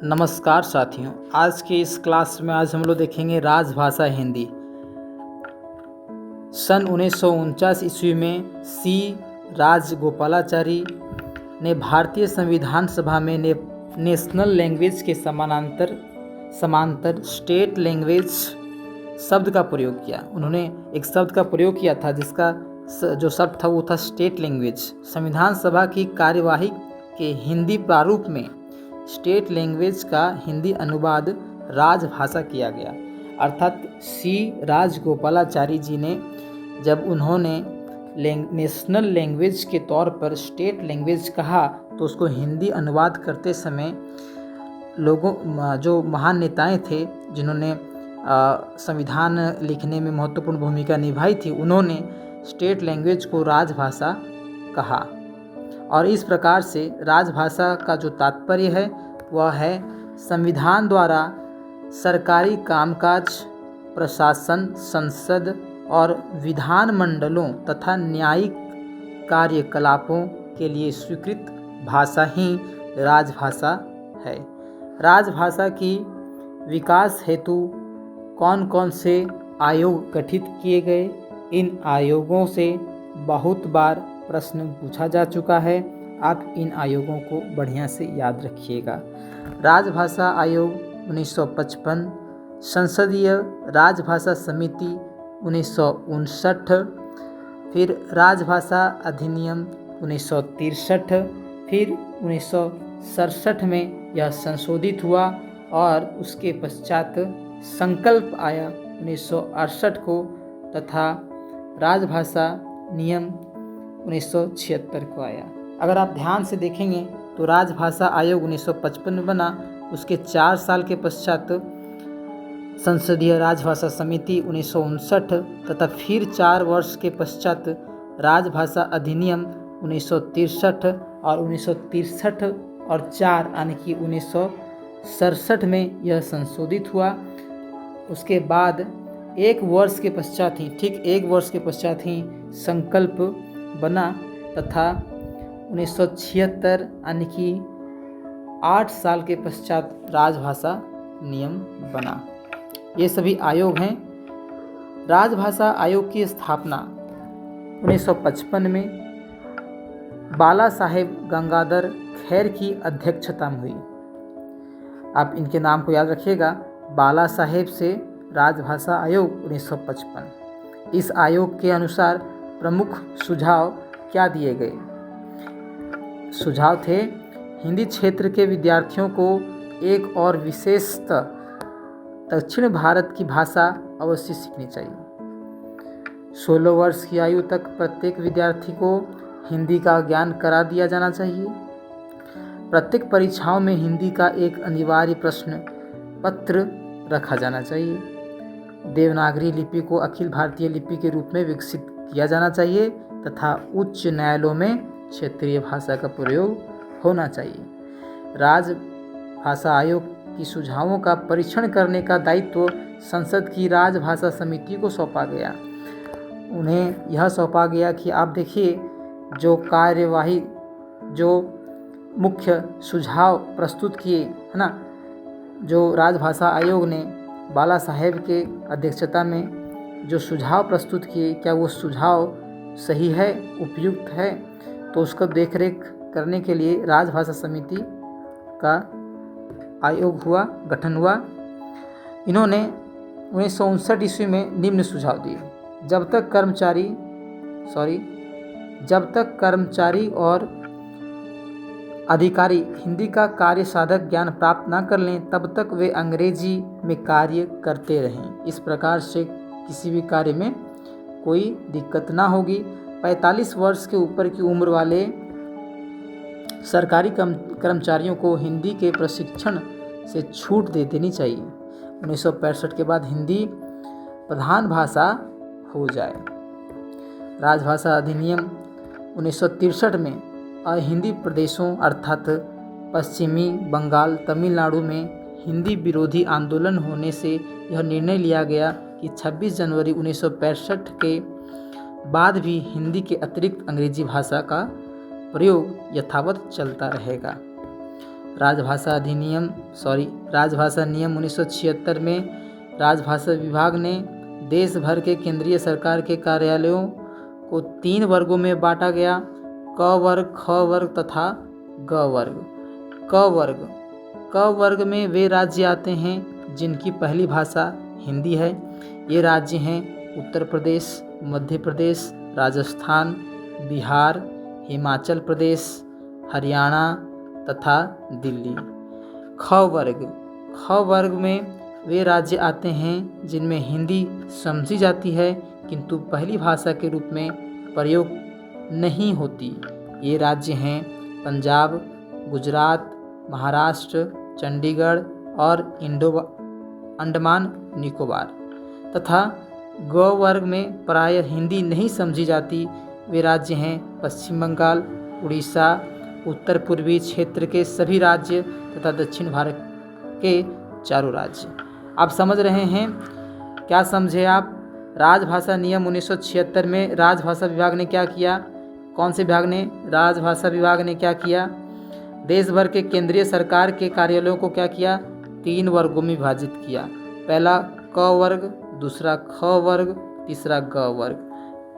नमस्कार साथियों, आज के इस क्लास में हम लोग देखेंगे राजभाषा हिंदी। सन 1949 ईस्वी में सी राजगोपालाचारी ने भारतीय संविधान सभा में नेशनल लैंग्वेज के समांतर स्टेट लैंग्वेज शब्द का प्रयोग किया। उन्होंने एक शब्द का प्रयोग किया था जिसका जो शब्द था वो था स्टेट लैंग्वेज। संविधान सभा की कार्यवाही के हिंदी प्रारूप में स्टेट लैंग्वेज का हिंदी अनुवाद राजभाषा किया गया। अर्थात सी राजगोपालाचारी जी ने जब उन्होंने नेशनल लैंग्वेज के तौर पर स्टेट लैंग्वेज कहा तो उसको हिंदी अनुवाद करते समय लोगों जो महान नेताएं थे जिन्होंने संविधान लिखने में महत्वपूर्ण भूमिका निभाई थी, उन्होंने स्टेट लैंग्वेज को राजभाषा कहा। और इस प्रकार से राजभाषा का जो तात्पर्य है वह है संविधान द्वारा सरकारी कामकाज, प्रशासन, संसद और विधान मंडलों तथा न्यायिक कार्यकलापों के लिए स्वीकृत भाषा ही राजभाषा है। राजभाषा की विकास हेतु कौन कौन से आयोग गठित किए गए, इन आयोगों से बहुत बार प्रश्न पूछा जा चुका है। आप इन आयोगों को बढ़िया से याद रखिएगा। राजभाषा आयोग 1955, संसदीय राजभाषा समिति 1959, फिर राजभाषा अधिनियम 1963, फिर 1967 में यह संशोधित हुआ और उसके पश्चात संकल्प आया 1968 को तथा राजभाषा नियम 1976 को आया। अगर आप ध्यान से देखेंगे तो राजभाषा आयोग 1955 में बना, उसके 4 साल के पश्चात संसदीय राजभाषा समिति 1959 तथा फिर 4 वर्ष के पश्चात राजभाषा अधिनियम 1963 और 1963 और 4 यानी कि 1967 में यह संशोधित हुआ। उसके बाद एक वर्ष के पश्चात ही संकल्प बना तथा 1976 यानी कि 8 साल के पश्चात राजभाषा नियम बना। ये सभी आयोग हैं। राजभाषा आयोग की स्थापना 1955 में बाला साहेब गंगाधर खैर की अध्यक्षता में हुई। आप इनके नाम को याद रखिएगा, बाला साहेब से राजभाषा आयोग 1955। इस आयोग के अनुसार प्रमुख सुझाव क्या दिए गए? सुझाव थे हिंदी क्षेत्र के विद्यार्थियों को एक और विशेषतः दक्षिण भारत की भाषा अवश्य सीखनी चाहिए। 16 वर्ष की आयु तक प्रत्येक विद्यार्थी को हिंदी का ज्ञान करा दिया जाना चाहिए। प्रत्येक परीक्षाओं में हिंदी का एक अनिवार्य प्रश्न पत्र रखा जाना चाहिए। देवनागरी लिपि को अखिल भारतीय लिपि के रूप में विकसित किया जाना चाहिए तथा उच्च न्यायालयों में क्षेत्रीय भाषा का प्रयोग होना चाहिए। राजभाषा आयोग की सुझावों का परीक्षण करने का दायित्व संसद की राजभाषा समिति को सौंपा गया। उन्हें यह सौंपा गया कि आप देखिए जो कार्यवाही जो मुख्य सुझाव प्रस्तुत किए है ना, जो राजभाषा आयोग ने बाला साहेब के अध्यक्षता में जो सुझाव प्रस्तुत किए, क्या वो सुझाव सही है, उपयुक्त है? तो उसका देखरेख करने के लिए राजभाषा समिति का आयोग गठन हुआ। इन्होंने 1959 ईस्वी में निम्न सुझाव दिए। जब तक कर्मचारी और अधिकारी हिंदी का कार्य साधक ज्ञान प्राप्त न कर लें तब तक वे अंग्रेजी में कार्य करते रहें। इस प्रकार से किसी भी कार्य में कोई दिक्कत ना होगी। 45 वर्ष के ऊपर की उम्र वाले सरकारी कर्मचारियों को हिंदी के प्रशिक्षण से छूट दे देनी चाहिए। 1965 के बाद हिंदी प्रधान भाषा हो जाए। राजभाषा अधिनियम 1963 में अहिंदी प्रदेशों अर्थात पश्चिमी बंगाल, तमिलनाडु में हिंदी विरोधी आंदोलन होने से यह निर्णय लिया गया कि 26 जनवरी 1965 के बाद भी हिंदी के अतिरिक्त अंग्रेजी भाषा का प्रयोग यथावत चलता रहेगा। राजभाषा नियम 1976 में राजभाषा विभाग ने देश भर के केंद्रीय सरकार के कार्यालयों को 3 वर्गों में बांटा गया, क वर्ग, ख वर्ग तथा ग वर्ग। क वर्ग में वे राज्य आते हैं जिनकी पहली भाषा हिंदी है। ये राज्य हैं उत्तर प्रदेश, मध्य प्रदेश, राजस्थान, बिहार, हिमाचल प्रदेश, हरियाणा तथा दिल्ली। ख वर्ग में वे राज्य आते हैं जिनमें हिंदी समझी जाती है किंतु पहली भाषा के रूप में प्रयोग नहीं होती। ये राज्य हैं पंजाब, गुजरात, महाराष्ट्र, चंडीगढ़ और अंडमान निकोबार। तथा ग वर्ग में प्रायः हिंदी नहीं समझी जाती। वे राज्य हैं पश्चिम बंगाल, उड़ीसा, उत्तर पूर्वी क्षेत्र के सभी राज्य तथा दक्षिण भारत के 4 राज्य। आप समझ रहे हैं? क्या समझे आप? राजभाषा नियम 1976 में राजभाषा विभाग ने क्या किया? कौन से विभाग ने? राजभाषा विभाग ने क्या किया? देश भर के केंद्रीय सरकार के कार्यालयों को क्या किया? 3 वर्गों में विभाजित किया। पहला क वर्ग, दूसरा ख वर्ग, तीसरा ग वर्ग।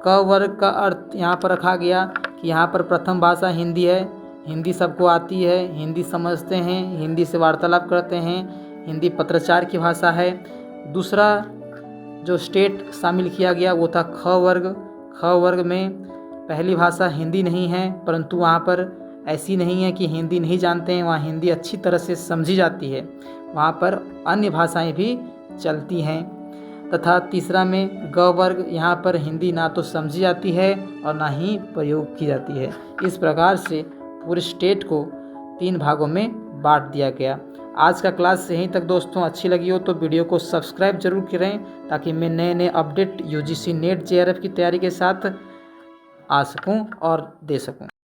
क वर्ग का अर्थ यहाँ पर रखा गया कि यहाँ पर प्रथम भाषा हिंदी है, हिंदी सबको आती है, हिंदी समझते हैं, हिंदी से वार्तालाप करते हैं, हिंदी पत्राचार की भाषा है। दूसरा जो स्टेट शामिल किया गया वो था ख वर्ग। ख वर्ग में पहली भाषा हिंदी नहीं है, परंतु वहाँ पर ऐसी नहीं है कि हिंदी नहीं जानते हैं, वहाँ हिंदी अच्छी तरह से समझी जाती है, वहाँ पर अन्य भाषाएं भी चलती हैं। तथा तीसरा में ग वर्ग, यहाँ पर हिंदी ना तो समझी जाती है और ना ही प्रयोग की जाती है। इस प्रकार से पूरे स्टेट को 3 भागों में बांट दिया गया। आज का क्लास यहीं तक दोस्तों। अच्छी लगी हो तो वीडियो को सब्सक्राइब जरूर करें ताकि मैं नए अपडेट UGC नेट JRF की तैयारी के साथ आ सकूं और दे सकूं।